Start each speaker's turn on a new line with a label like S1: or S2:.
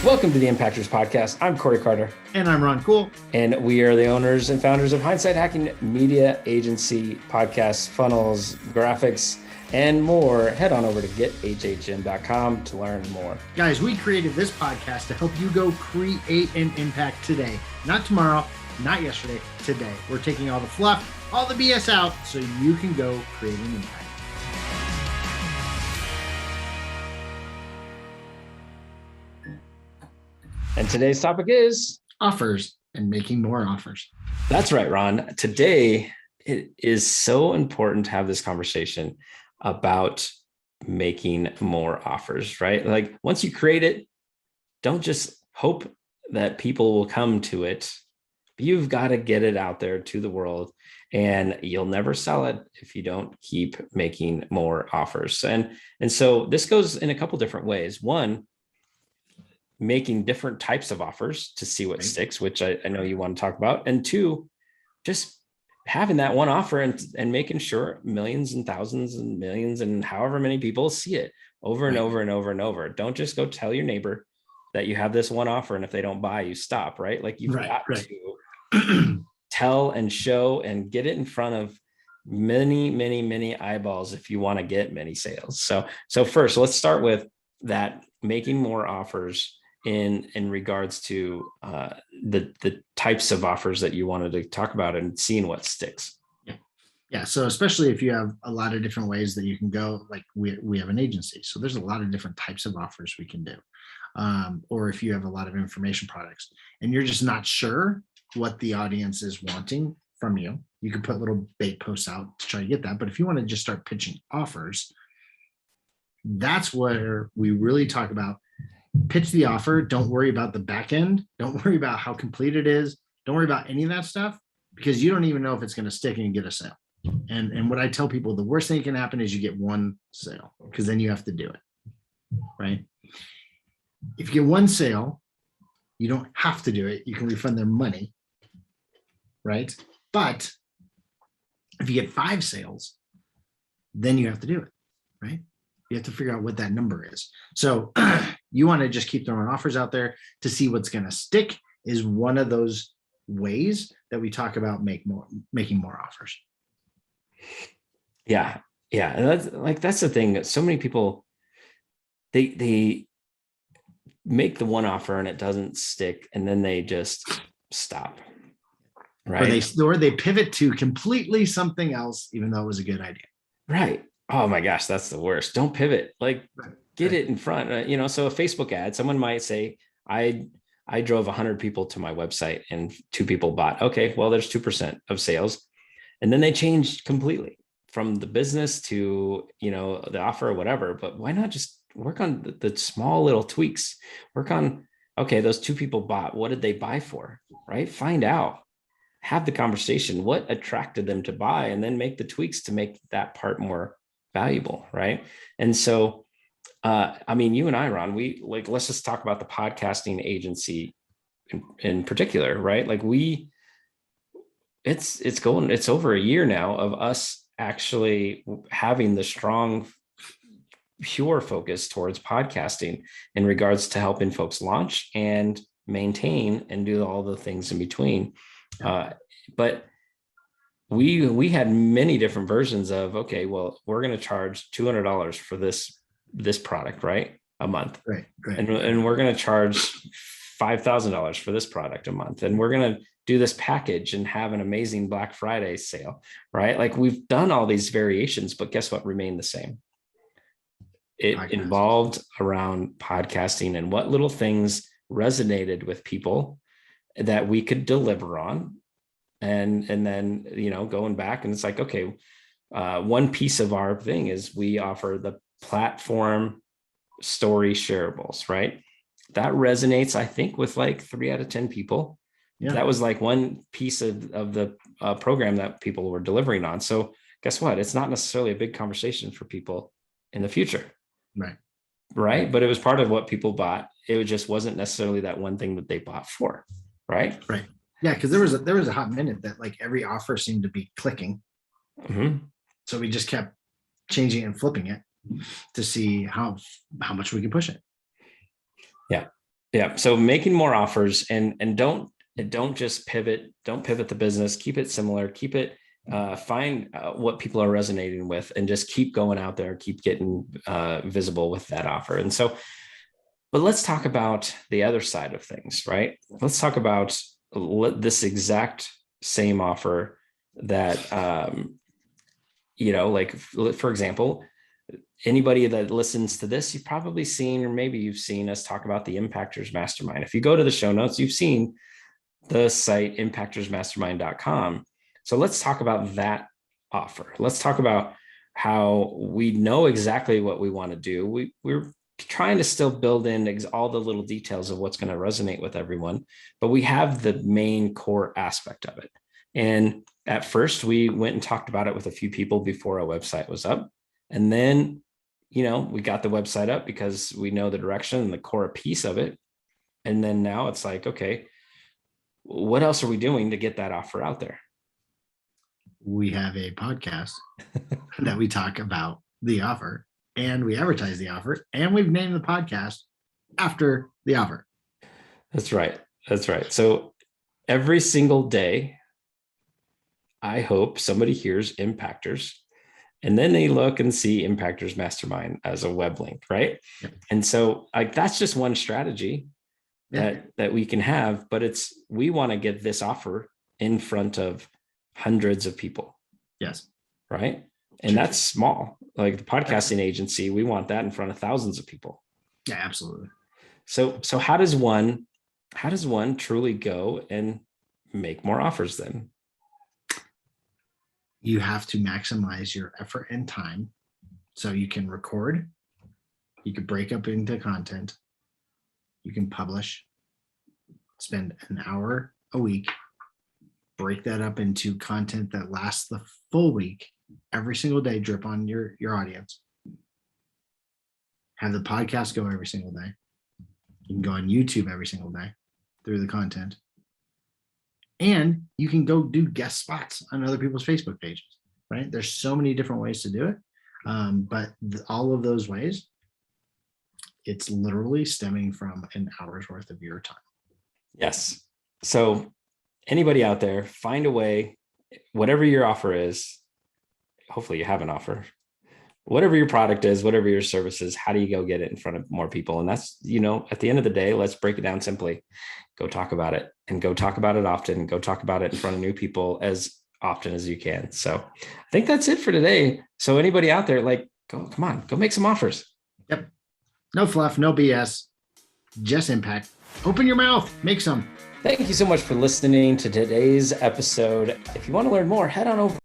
S1: Welcome to the Impactors Podcast. I'm Corey Carter.
S2: And I'm Ron Cool.
S1: And we are the owners and founders of Hindsight HacKing Media, agency, podcasts, funnels, graphics, and more. Head on over to gethhm.com to learn more.
S2: Guys, we created this podcast to help you go create an impact today. Not tomorrow, not yesterday, today. We're taking all the fluff, all the BS out so you can go create an impact.
S1: And today's topic is
S2: offers and making more offers.
S1: That's right, Ron. Today, it is so important to have this conversation about making more offers, right? Like once you create it, don't just hope that people will come to it. You've got to get it out there to the world, and you'll never sell it if you don't keep making more offers. And so this goes in a couple different ways. One, making different types of offers to see what sticks, which I know you want to talk about. And two, just having that one offer and making sure millions and thousands and millions and however many people see it over and over and over and over. Don't just go tell your neighbor that you have this one offer, and if they don't buy, you stop, right? Like you've got to tell and show and get it in front of many eyeballs if you want to get many sales. So first, let's start with that, making more offers in regards to the types of offers that you wanted to talk about and seeing what sticks.
S2: Yeah. So especially if you have a lot of different ways that you can go, like we have an agency. So there's a lot of different types of offers we can do. Or if you have a lot of information products and you're just not sure what the audience is wanting from you, you can put little bait posts out to try to get that. But if you want to just start pitching offers, that's where we really talk about pitch the offer. Don't worry about the back end. Don't worry about how complete it is. Don't worry about any of that stuff, because you don't even know if it's going to stick and get a sale. And what I tell people, the worst thing that can happen is you get one sale, because then you have to do it, right? If you get one sale, you don't have to do it. You can refund their money, right? But if you get 5 sales, then you have to do it, right? You have to figure out what that number is. So you want to just keep throwing offers out there to see what's going to stick is one of those ways that we talk about making more offers.
S1: Yeah. And that's the thing that so many people, they make the one offer and it doesn't stick, and then they just stop. Right.
S2: Or they pivot to completely something else, even though it was a good idea.
S1: Right. Oh my gosh, that's the worst. Don't pivot. Get it in front. So a Facebook ad, someone might say, I drove 100 people to my website and 2 people bought. Okay, well, there's 2% of sales. And then they changed completely from the business to, the offer or whatever. But why not just work on the small little tweaks? Work on, okay, those 2 people bought. What did they buy for? Right? Find out. Have the conversation. What attracted them to buy? And then make the tweaks to make that part more valuable, right? And so, you and I, Ron, let's just talk about the podcasting agency in particular, right? It's over a year now of us actually having the strong, pure focus towards podcasting in regards to helping folks launch and maintain and do all the things in between. But we had many different versions of, okay, well, we're going to charge $200 for this product, right? A month.
S2: Right.
S1: And we're going to charge $5,000 for this product a month. And we're going to do this package and have an amazing Black Friday sale, right? Like we've done all these variations, but guess what remained the same? It involved around podcasting and what little things resonated with people that we could deliver on. And then, going back, and it's like, okay, one piece of our thing is we offer the platform story shareables, right? That resonates, I think, with 3 out of 10 people. Yeah. That was one piece of the program that people were delivering on. So guess what? It's not necessarily a big conversation for people in the future. Right. But it was part of what people bought. It just wasn't necessarily that one thing that they bought for. Right.
S2: Yeah, because there was a hot minute that every offer seemed to be clicking. Mm-hmm. So we just kept changing and flipping it to see how much we could push it.
S1: Yeah. Yeah. So making more offers, and don't just pivot. Don't pivot the business. Keep it similar. Keep it. Find what people are resonating with, and just keep going out there. Keep getting visible with that offer. And so, but let's talk about the other side of things, right? Let's talk about this exact same offer that like for example, anybody that listens to this, you've probably seen, or maybe you've seen us talk about the Impactors Mastermind. If you go to the show notes, you've seen the site impactorsmastermind.com. So let's talk about that offer. Let's talk about how we know exactly what we want to do. We're trying to still build in all the little details of what's going to resonate with everyone, but we have the main core aspect of it. And at first, we went and talked about it with a few people before our website was up. And then, we got the website up because we know the direction and the core piece of it. And then now it's like, okay, what else are we doing to get that offer out there?
S2: We have a podcast that we talk about the offer, and we advertise the offer, and we've named the podcast after the offer.
S1: That's right. That's right. So every single day, I hope somebody hears Impactors, and then they look and see Impactors Mastermind as a web link, right?
S2: Yep.
S1: And so that's just one strategy that we can have, but we want to get this offer in front of hundreds of people.
S2: Yes.
S1: Right. And that's small. Like the podcasting agency, we want that in front of thousands of people.
S2: Yeah, absolutely.
S1: So how does one truly go and make more offers then?
S2: You have to maximize your effort and time. So you can record, you could break up into content, you can publish, spend an hour a week, break that up into content that lasts the full week, every single day, drip on your audience. Have the podcast go every single day. You can go on YouTube every single day through the content. And you can go do guest spots on other people's Facebook pages, right? There's so many different ways to do it. But all of those ways, it's literally stemming from an hour's worth of your time.
S1: Yes. So anybody out there, find a way, whatever your offer is, hopefully you have an offer, whatever your product is, whatever your service is, how do you go get it in front of more people? And that's, at the end of the day, let's break it down simply. Go talk about it, and go talk about it often. Go talk about it in front of new people as often as you can. So I think that's it for today. So anybody out there, come on, go make some offers.
S2: Yep. No fluff, no BS, just impact. Open your mouth, make some.
S1: Thank you so much for listening to today's episode. If you want to learn more, head on over